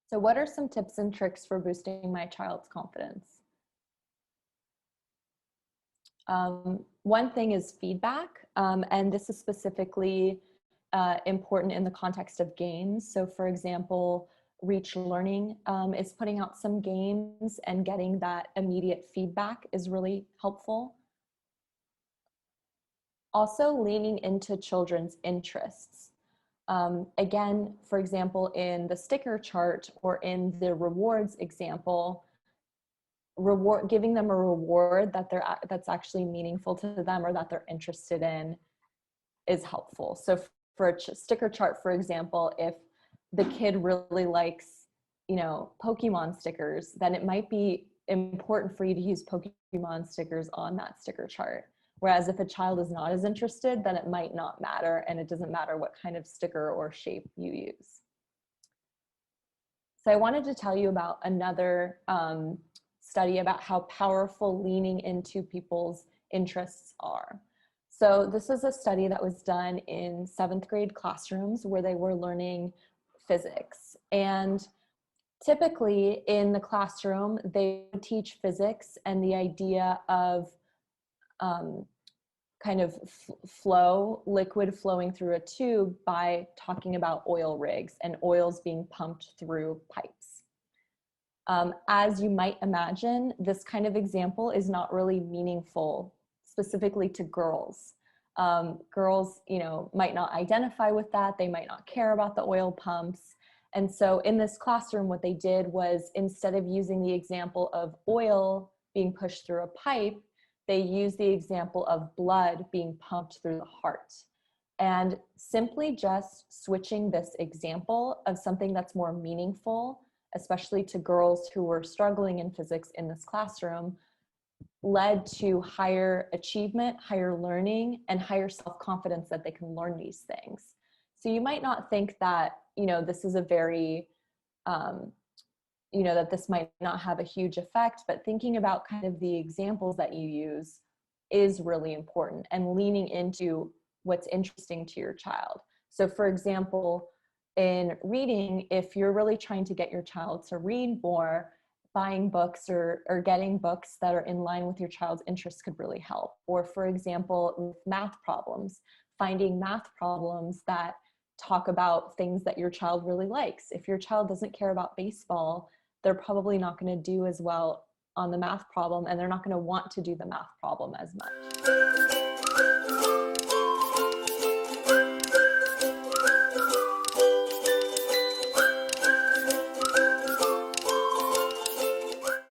So what are some tips and tricks for boosting my child's confidence? One thing is feedback, and this is specifically important in the context of games. So for example, Reach Learning is putting out some games, and getting that immediate feedback is really helpful. Also, leaning into children's interests. Again, for example, in the sticker chart or in the rewards example, giving them a reward that's actually meaningful to them or that they're interested in is helpful. So for a sticker chart, for example, if the kid really likes, Pokemon stickers, then it might be important for you to use Pokemon stickers on that sticker chart. Whereas if a child is not as interested, then it might not matter, and it doesn't matter what kind of sticker or shape you use. So I wanted to tell you about another study about how powerful leaning into people's interests are. So this is a study that was done in 7th grade classrooms where they were learning physics. And typically in the classroom, they would teach physics and the idea of kind of liquid flowing through a tube by talking about oil rigs and oils being pumped through pipes. As you might imagine, this kind of example is not really meaningful specifically to girls. Girls, might not identify with that. They might not care about the oil pumps. And so in this classroom, what they did was, instead of using the example of oil being pushed through a pipe, they used the example of blood being pumped through the heart. And simply just switching this example of something that's more meaningful, especially to girls who were struggling in physics in this classroom, led to higher achievement, higher learning, and higher self-confidence that they can learn these things. So you might not think that, this is a very, that this might not have a huge effect, but thinking about kind of the examples that you use is really important, and leaning into what's interesting to your child. So for example, in reading, if you're really trying to get your child to read more, buying books or getting books that are in line with your child's interests could really help. Or for example, with math problems, finding math problems that talk about things that your child really likes. If your child doesn't care about baseball, they're probably not going to do as well on the math problem, and they're not going to want to do the math problem as much.